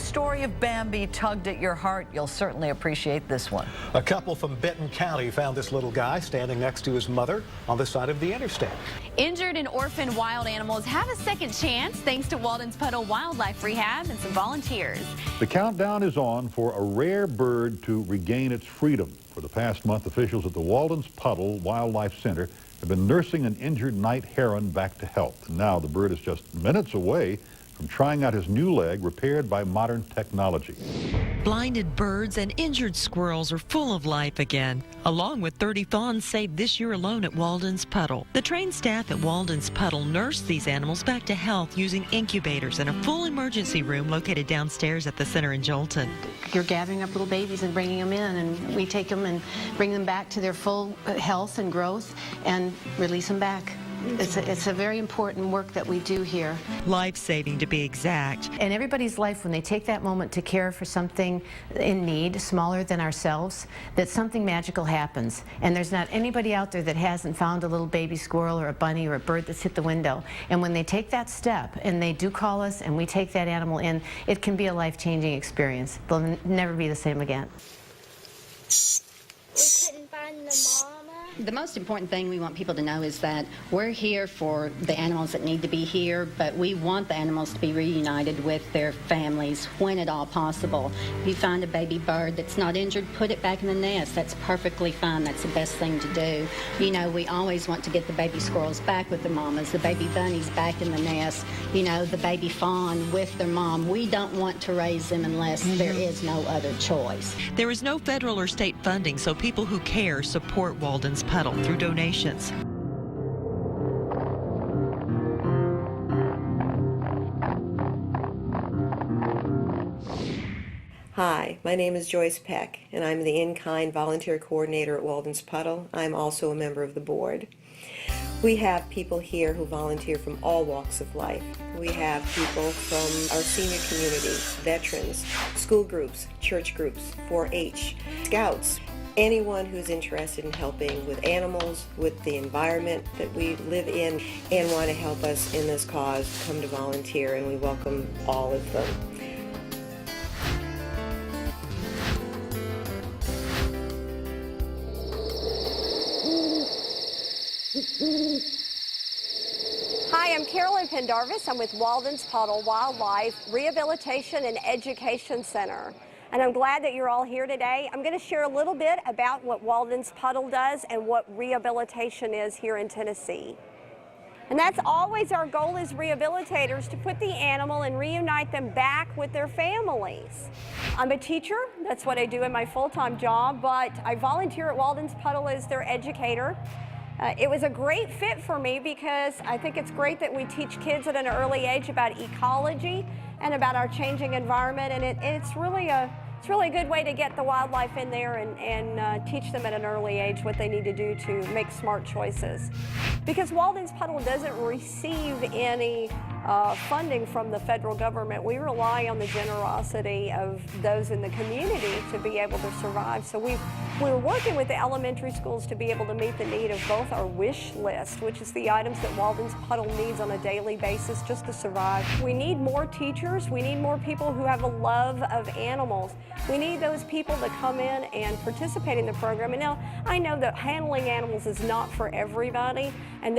story of Bambi tugged at your heart, you'll certainly appreciate this one. A couple from Benton County found this little guy standing next to his mother on the side of the interstate. Injured and orphaned wild animals have a second chance thanks to Walden's Puddle Wildlife Rehab and some volunteers. The countdown is on for a rare bird to regain its freedom. For the past month, officials at the Waldens Puddle Wildlife Center have been nursing an injured night heron back to health. And now the bird is just minutes away from trying out his new leg repaired by modern technology. Blinded birds and injured squirrels are full of life again, along with 30 fawns saved this year alone at Walden's Puddle. The trained staff at Walden's Puddle nurse these animals back to health using incubators in a full emergency room located downstairs at the center in Jolton. You're gathering up little babies and bringing them in, and we take them and bring them back to their full health and growth and release them back. It's a very important work that we do here. Life-saving, to be exact. In everybody's life, when they take that moment to care for something in need, smaller than ourselves, that something magical happens. And there's not anybody out there that hasn't found a little baby squirrel or a bunny or a bird that's hit the window. And when they take that step and they do call us and we take that animal in, it can be a life-changing experience. They'll never be the same again. We couldn't find the mama. The most important thing we want people to know is that we're here for the animals that need to be here, but we want the animals to be reunited with their families when at all possible. If you find a baby bird that's not injured, put it back in the nest. That's perfectly fine. That's the best thing to do. You know, we always want to get the baby squirrels back with the mamas, the baby bunnies back in the nest, you know, the baby fawn with their mom. We don't want to raise them unless there is no other choice. There is no federal or state funding, so people who care support Walden's Puddle through donations. Hi, my name is Joyce Peck, and I'm the in-kind volunteer coordinator at Walden's Puddle. I'm also a member of the board. We have people here who volunteer from all walks of life. We have people from our senior community, veterans, school groups, church groups, 4-H, scouts, anyone who's interested in helping with animals, with the environment that we live in, and want to help us in this cause, come to volunteer, and we welcome all of them. Hi, I'm Carolyn Pendarvis. I'm with Walden's Puddle Wildlife Rehabilitation and Education Center. And I'm glad that you're all here today. I'm going to share a little bit about what Walden's Puddle does and what rehabilitation is here in Tennessee. And that's always our goal as rehabilitators, to put the animal and reunite them back with their families. I'm a teacher. That's what I do in my full-time job, but I volunteer at Walden's Puddle as their educator. It was a great fit for me because I think it's great that we teach kids at an early age about ecology and about our changing environment, and it's really a good way to get the wildlife in there and teach them at an early age what they need to do to make smart choices. Because Walden's Puddle doesn't receive any funding from the federal government, we rely on the generosity of those in the community to be able to survive. So we're working with the elementary schools to be able to meet the need of both our wish list, which is the items that Walden's Puddle needs on a daily basis just to survive. We need more teachers. We need more people who have a love of animals. We need those people to come in and participate in the program. And now, I know that handling animals is not for everybody, and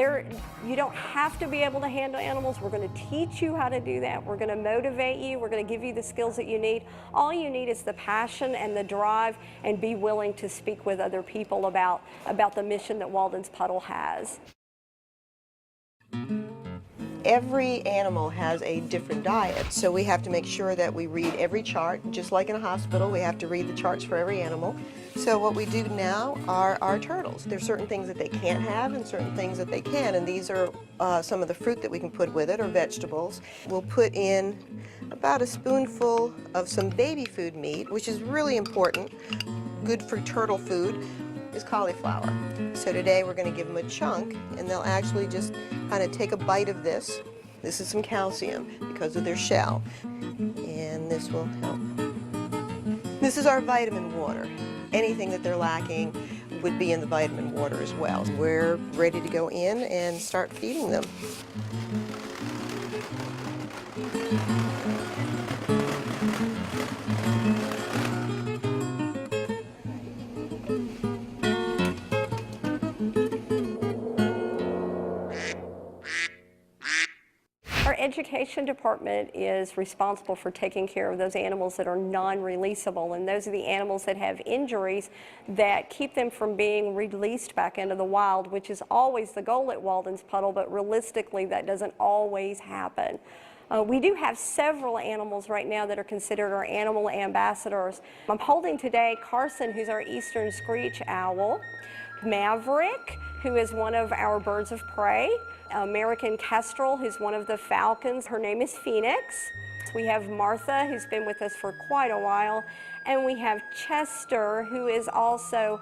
you don't have to be able to handle animals. We're going to teach you how to do that. We're going to motivate you. We're going to give you the skills that you need. All you need is the passion and the drive, and be willing to speak with other people about the mission that Walden's Puddle has. Every animal has a different diet, so we have to make sure that we read every chart. Just like in a hospital, we have to read the charts for every animal. So what we do now are our turtles. There's certain things that they can't have and certain things that they can, and these are some of the fruit that we can put with it, or vegetables. We'll put in about a spoonful of some baby food meat, which is really important. Good for turtle food is cauliflower. So today we're going to give them a chunk, and they'll actually just kind of take a bite of this. This is some calcium because of their shell, and this will help. This is our vitamin water. Anything that they're lacking would be in the vitamin water as well. We're ready to go in and start feeding them. education department is responsible for taking care of those animals that are non-releasable, and those are the animals that have injuries that keep them from being released back into the wild, which is always the goal at Walden's Puddle, but realistically that doesn't always happen. We do have several animals right now that are considered our animal ambassadors. I'm holding today Carson, who's our eastern screech owl, Maverick, who is one of our birds of prey, American kestrel, who's one of the falcons. Her name is Phoenix. We have Martha, who's been with us for quite a while, and we have Chester, who is also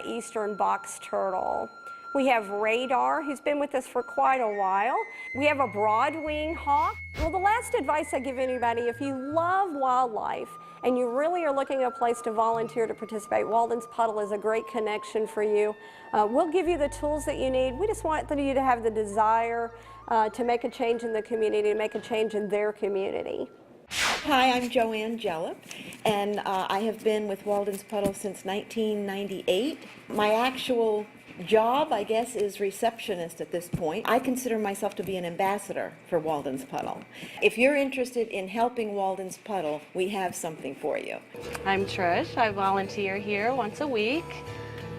eastern box turtle. We have Radar, who's been with us for quite a while. We have a broad-winged hawk. Well, the last advice I give anybody, if you love wildlife and you really are looking at a place to volunteer to participate, Walden's Puddle is a great connection for you. We'll give you the tools that you need. We just want you to have the desire to make a change in the community, to make a change in their community. Hi, I'm Joanne Jellop, and I have been with Walden's Puddle since 1998. My actual job, I guess, is receptionist at this point. I consider myself to be an ambassador for Walden's Puddle. If you're interested in helping Walden's Puddle, we have something for you. I'm Trish. I volunteer here once a week.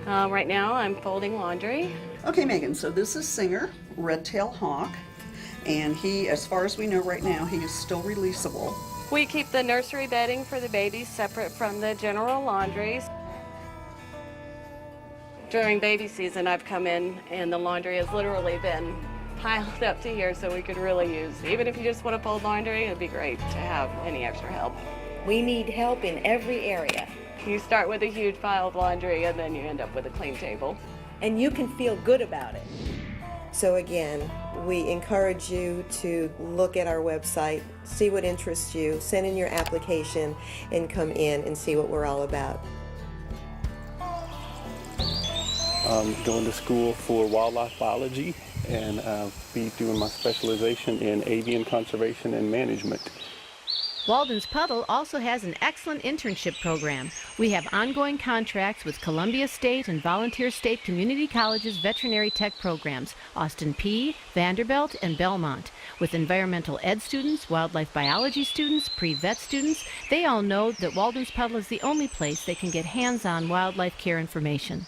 Right now I'm folding laundry. Okay, Megan, so this is Singer, red-tailed hawk, and he, as far as we know right now, he is still releasable. We keep the nursery bedding for the babies separate from the general laundries. During baby season, I've come in and the laundry has literally been piled up to here, so we could really use, even if you just want to fold laundry, it'd be great to have any extra help. We need help in every area. You start with a huge pile of laundry and then you end up with a clean table. And you can feel good about it. So again, we encourage you to look at our website, see what interests you, send in your application, and come in and see what we're all about. Going to school for wildlife biology and be doing my specialization in avian conservation and management. Walden's Puddle also has an excellent internship program. We have ongoing contracts with Columbia State and Volunteer State Community College's veterinary tech programs, Austin Peay, Vanderbilt, and Belmont. With environmental ed students, wildlife biology students, pre-vet students, they all know that Walden's Puddle is the only place they can get hands-on wildlife care information.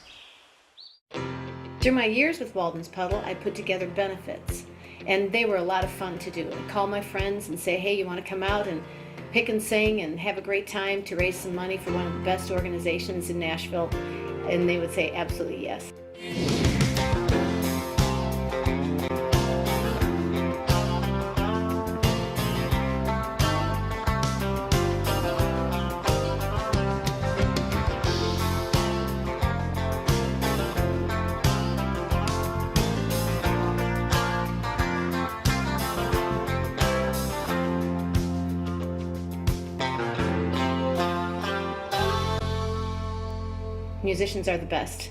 Through my years with Walden's Puddle, I put together benefits, and they were a lot of fun to do. I'd call my friends and say, hey, you want to come out and pick and sing and have a great time to raise some money for one of the best organizations in Nashville? And they would say, absolutely yes. Musicians are the best.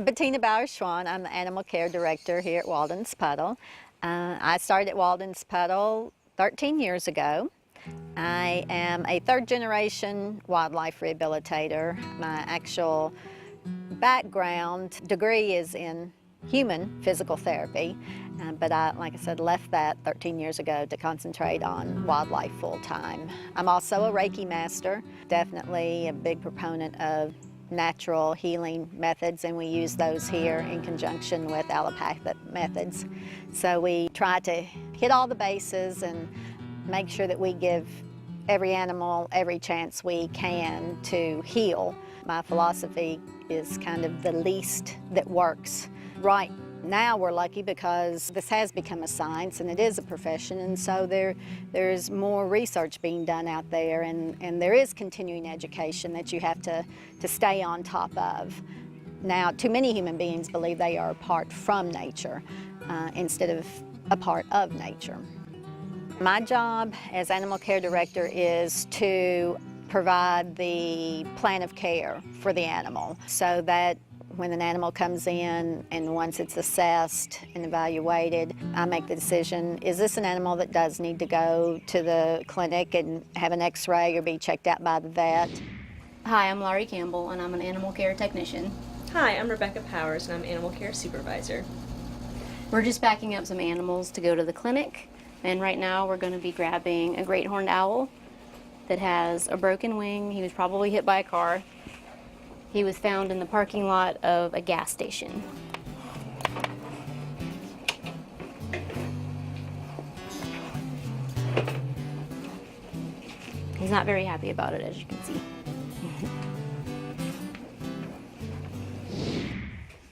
Bettina Bauer-Schwan. I'm the animal care director here at Walden's Puddle. I started at Walden's Puddle 13 years ago. I am a third-generation wildlife rehabilitator. My actual background degree is in human physical therapy, but I, like I said, left that 13 years ago to concentrate on wildlife full-time. I'm also a Reiki master, definitely a big proponent of natural healing methods, and we use those here in conjunction with allopathic methods. So we try to hit all the bases and make sure that we give every animal every chance we can to heal. My philosophy is kind of the least that works. Right now we're lucky because this has become a science and it is a profession, and so there's more research being done out there, and there is continuing education that you have to stay on top of. Now, too many human beings believe they are apart from nature instead of a part of nature. My job as animal care director is to provide the plan of care for the animal so that when an animal comes in and once it's assessed and evaluated, I make the decision, is this an animal that does need to go to the clinic and have an x-ray or be checked out by the vet? Hi, I'm Laurie Campbell and I'm an animal care technician. Hi, I'm Rebecca Powers and I'm Animal Care Supervisor. We're just backing up some animals to go to the clinic, and right now we're going to be grabbing a great horned owl that has a broken wing. He was probably hit by a car. He was found in the parking lot of a gas station. He's not very happy about it, as you can see.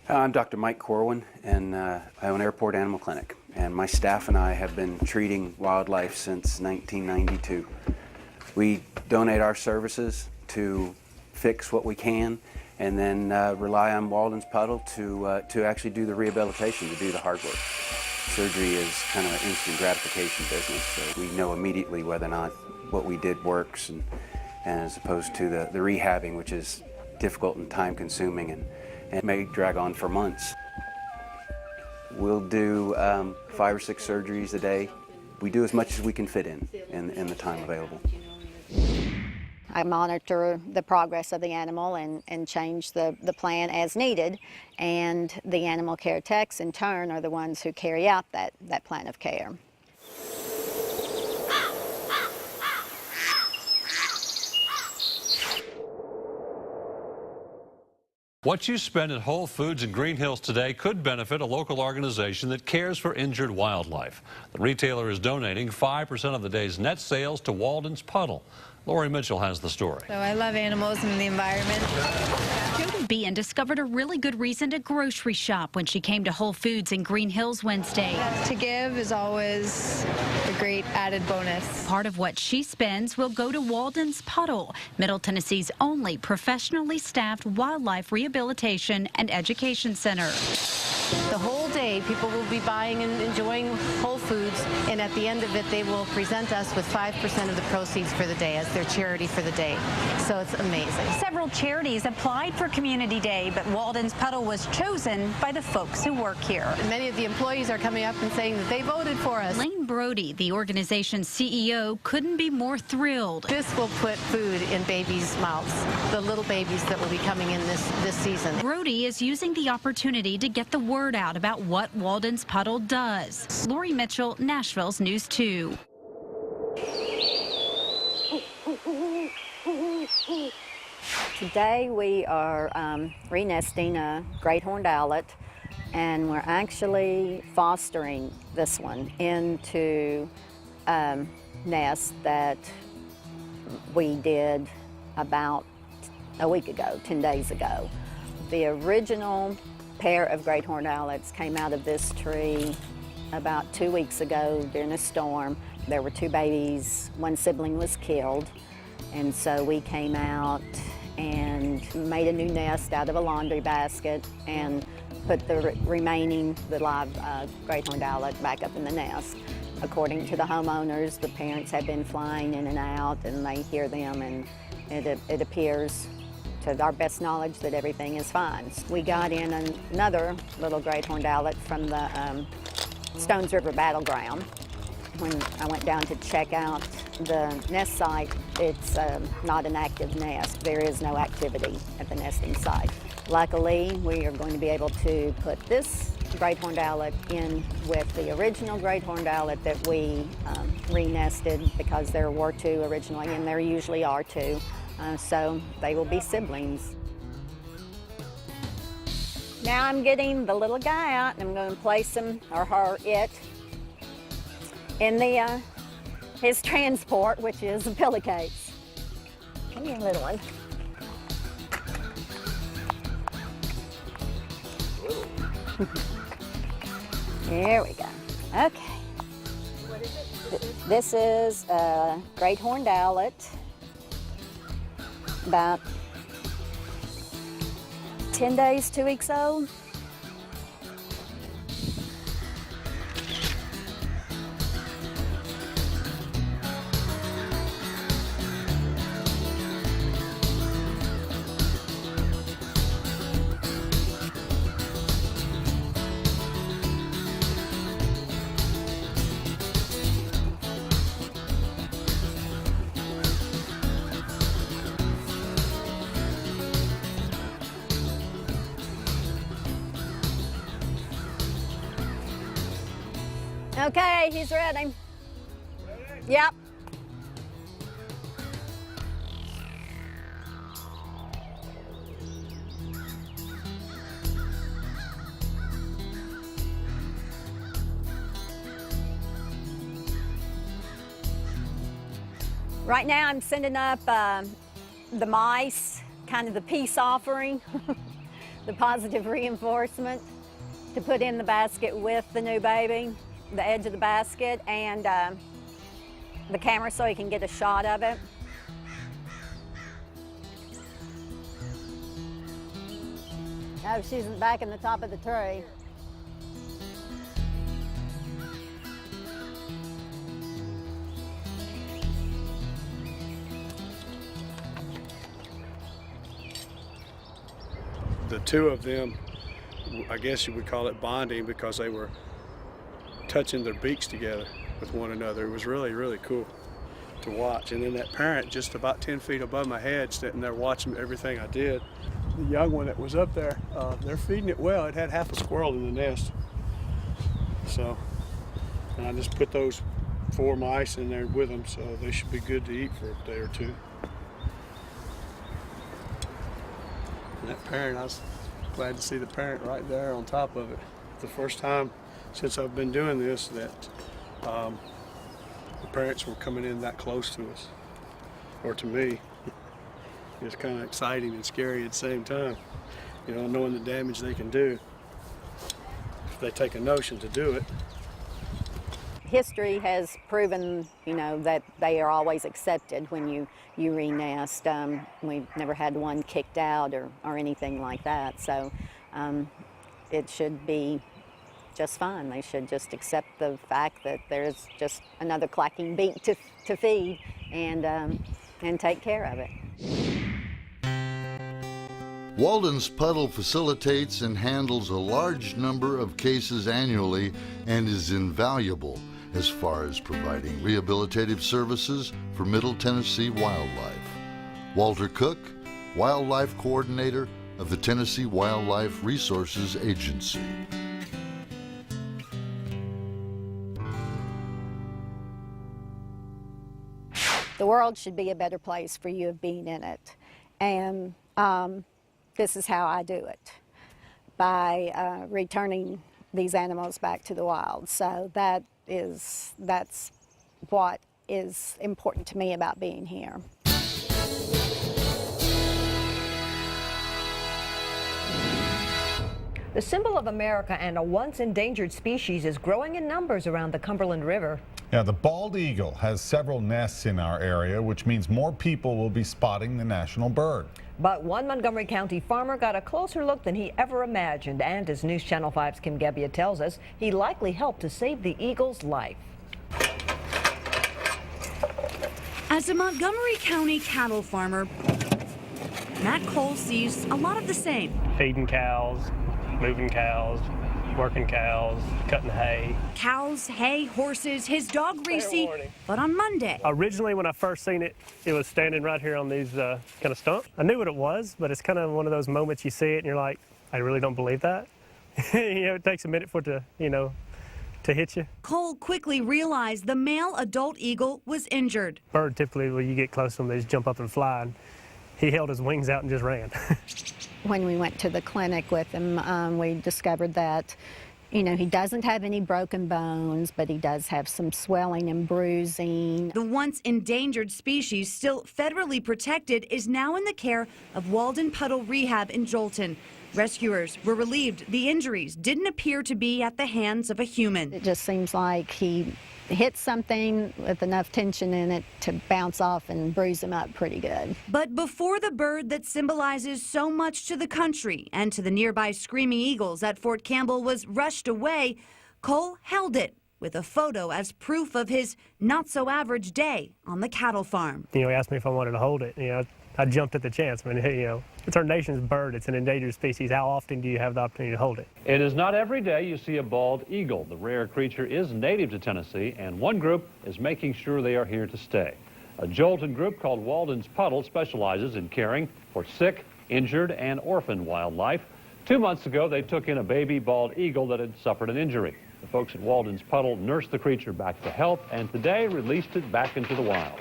I'm Dr. Mike Corwin, and I own Airport Animal Clinic. And my staff and I have been treating wildlife since 1992. We donate our services to fix what we can, and then rely on Walden's Puddle to actually do the rehabilitation, to do the hard work. Surgery is kind of an instant gratification business, so we know immediately whether or not what we did works, and as opposed to the rehabbing, which is difficult and time-consuming and may drag on for months. We'll do 5 or 6 surgeries a day. We do as much as we can fit in the time available. I monitor the progress of the animal and change the plan as needed, and the animal care techs in turn are the ones who carry out that plan of care. What you spend at Whole Foods in Green Hills today could benefit a local organization that cares for injured wildlife. The retailer is donating 5% of the day's net sales to Walden's Puddle. Lori Mitchell has the story. So I love animals and the environment. Jody Bean discovered a really good reason to grocery shop when she came to Whole Foods in Green Hills Wednesday. To give is always a great added bonus. Part of what she spends will go to Walden's Puddle, Middle Tennessee's only professionally staffed wildlife rehabilitation and education center. The whole day, people will be buying and enjoying Whole Foods, and at the end of it, they will present us with 5% of the proceeds for the day as their charity for the day. So it's amazing. Several charities applied for Community Day, but Walden's Puddle was chosen by the folks who work here. And many of the employees are coming up and saying that they voted for us. Lane Brody, the organization's CEO, couldn't be more thrilled. This will put food in babies' mouths, the little babies that will be coming in this season. Brody is using the opportunity to get the word out about what Walden's Puddle does. Lori Mitchell, Nashville's News 2. Today we are re-nesting a great horned owlet, and we're actually fostering this one into a nest that we did about a week ago, 10 days ago. The original pair of great horned owlets came out of this tree about 2 weeks ago during a storm. There were 2 babies, 1 sibling was killed, and so we came out and made a new nest out of a laundry basket and put the live great horned owlet back up in the nest. According to the homeowners, the parents have been flying in and out, and they hear them, and it appears, to our best knowledge, that everything is fine. We got in another little great horned owlet from the Stones River Battleground. When I went down to check out the nest site, it's not an active nest. There is no activity at the nesting site. Luckily, we are going to be able to put this great horned owlet in with the original great horned owlet that we re-nested, because there were 2 originally, and there usually are 2. So they will be siblings. Now I'm getting the little guy out, and I'm going to place him, or her, in the his transport, which is a pillowcase. Come here, little one. There we go. Okay. What is it? This is a great horned owlet, about 10 days, 2 weeks old. Okay, he's ready. Yep. Right now I'm sending up the mice, kind of the peace offering, the positive reinforcement to put in the basket with the new baby, the edge of the basket, and the camera so you can get a shot of it. Oh, she's back in the top of the tree. The two of them, I guess you would call it bonding, because they were touching their beaks together with one another. It was really, really cool to watch. And then that parent just about 10 feet above my head, sitting there watching everything I did. The young one that was up there, they're feeding it well. It had half a squirrel in the nest. So, and I just put those 4 mice in there with them, so they should be good to eat for a day or two. And that parent, I was glad to see the parent right there on top of it. The first time since I've been doing this that the parents were coming in that close to us, or to me. It's kind of exciting and scary at the same time, you know, knowing the damage they can do if they take a notion to do it. History has proven, you know, that they are always accepted when you re-nest. We've never had one kicked out or anything like that, so it should be just fine. They should just accept the fact that there's just another clacking beak to feed and take care of it. Walden's Puddle facilitates and handles a large number of cases annually and is invaluable as far as providing rehabilitative services for Middle Tennessee wildlife. Walter Cook, Wildlife Coordinator of the Tennessee Wildlife Resources Agency. The world should be a better place for you of being in it. And this is how I do it, by returning these animals back to the wild. So that's what is important to me about being here. The symbol of America and a once endangered species is growing in numbers around the Cumberland River. Yeah, the bald eagle has several nests in our area, which means more people will be spotting the national bird. But one Montgomery County farmer got a closer look than he ever imagined, and as News Channel 5's Kim Gebbia tells us, he likely helped to save the eagle's life. As a Montgomery County cattle farmer, Matt Cole sees a lot of the same. Feeding cows, moving cows, working cows, cutting hay. Cows, hay, horses, his dog Reese. But on Monday, originally when I first seen it, it was standing right here on these kind of stumps. I knew what it was, but it's kind of one of those moments you see it and you're like, I really don't believe that. You know, it takes a minute for it to, you know, to hit you. Cole quickly realized the male adult eagle was injured. Bird typically, when you get close to them, they just jump up and fly. And he held his wings out and just ran. When we went to the clinic with him, we discovered that, you know, he doesn't have any broken bones, but he does have some swelling and bruising. The once endangered species, still federally protected, is now in the care of Walden Puddle Rehab in Jolton. Rescuers were relieved the injuries didn't appear to be at the hands of a human. It just seems like he hit something with enough tension in it to bounce off and bruise him up pretty good. But before the bird that symbolizes so much to the country and to the nearby screaming eagles at Fort Campbell was rushed away, Cole held it with a photo as proof of his not-so-average day on the cattle farm. You know, he asked me if I wanted to hold it. You know, I jumped at the chance. I mean, you know, it's our nation's bird. It's an endangered species. How often do you have the opportunity to hold it? It is not every day you see a bald eagle. The rare creature is native to Tennessee, and one group is making sure they are here to stay. A Jolton group called Waldens Puddle specializes in caring for sick, injured, and orphaned wildlife. 2 months ago, they took in a baby bald eagle that had suffered an injury. The folks at Walden's Puddle nursed the creature back to health and today released it back into the wild.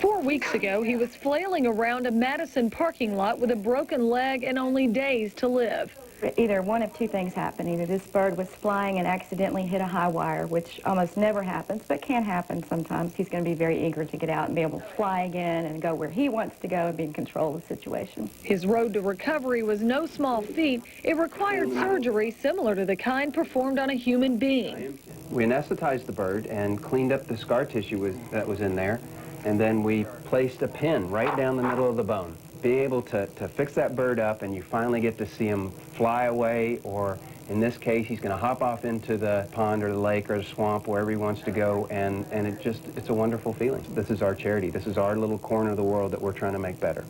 4 weeks ago, he was flailing around a Madison parking lot with a broken leg and only days to live. Either one of two things happened. Either this bird was flying and accidentally hit a high wire, which almost never happens, but can happen sometimes. He's going to be very eager to get out and be able to fly again and go where he wants to go and be in control of the situation. His road to recovery was no small feat. It required surgery similar to the kind performed on a human being. We anesthetized the bird and cleaned up the scar tissue that was in there, and then we placed a pin right down the middle of the bone. Being able to fix that bird up, and you finally get to see him fly away, or in this case, he's going to hop off into the pond or the lake or the swamp, wherever he wants to go, and it's a wonderful feeling. This is our charity. This is our little corner of the world that we're trying to make better.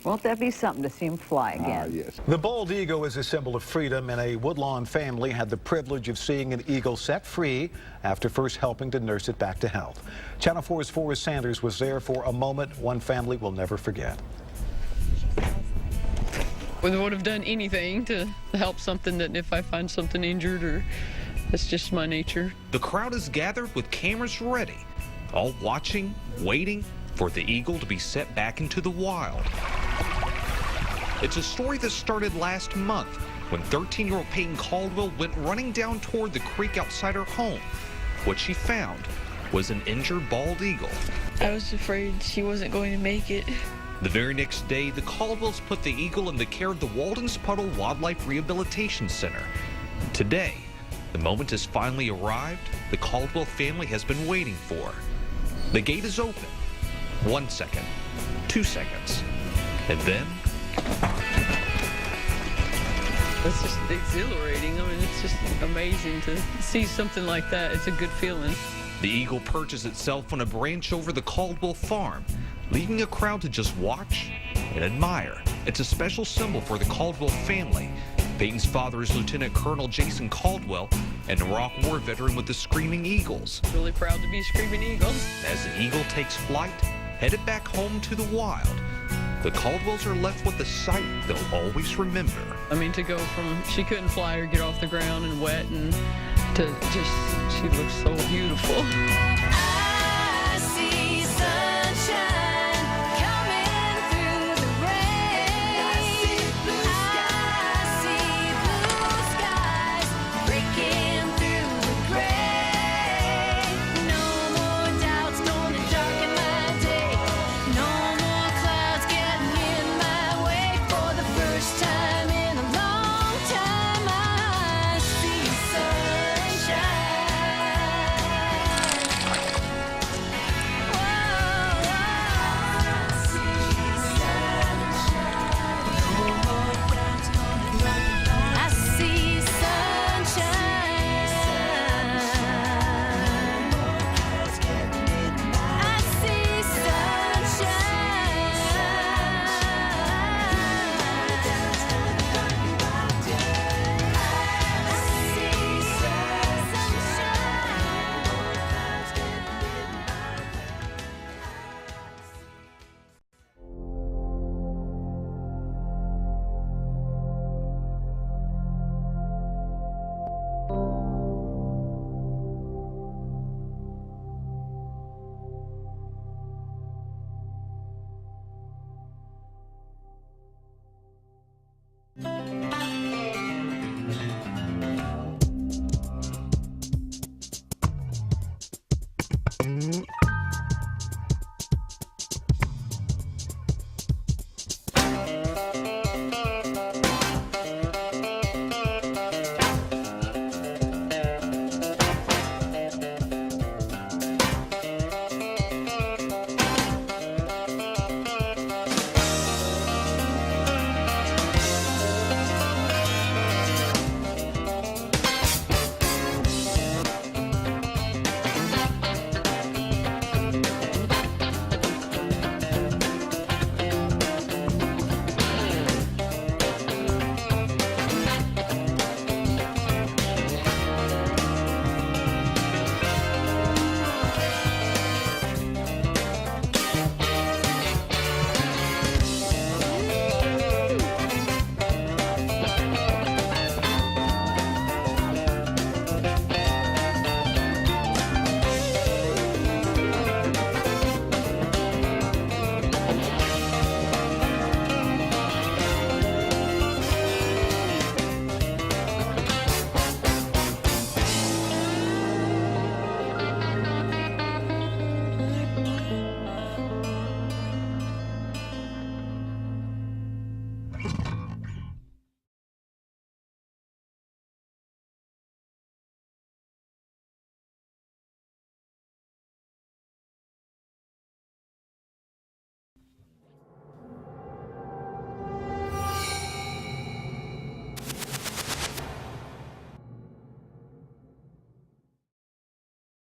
Won't that be something to see him fly again? Yes. The bald eagle is a symbol of freedom, and a Woodlawn family had the privilege of seeing an eagle set free after first helping to nurse it back to health. Channel 4's Forrest Sanders was there for a moment one family will never forget. We would have done anything to help something that if I find something injured, or that's just my nature. The crowd is gathered with cameras ready, all watching, waiting for the eagle to be set back into the wild. It's a story that started last month when 13-year-old Peyton Caldwell went running down toward the creek outside her home. What she found was an injured bald eagle. I was afraid she wasn't going to make it. The very next day, the Caldwells put the eagle in the care of the Waldens Puddle Wildlife Rehabilitation Center. Today, the moment has finally arrived the Caldwell family has been waiting for. The gate is open. 1 second, 2 seconds, and then... It's just exhilarating. I mean, it's just amazing to see something like that. It's a good feeling. The eagle perches itself on a branch over the Caldwell farm, leaving a crowd to just watch and admire. It's a special symbol for the Caldwell family. Peyton's father is Lieutenant Colonel Jason Caldwell, an Iraq War veteran with the Screaming Eagles. Really proud to be Screaming Eagles. As the eagle takes flight, headed back home to the wild, the Caldwells are left with a sight they'll always remember. I mean, to go from she couldn't fly or get off the ground and wet, and to just, she looks so beautiful.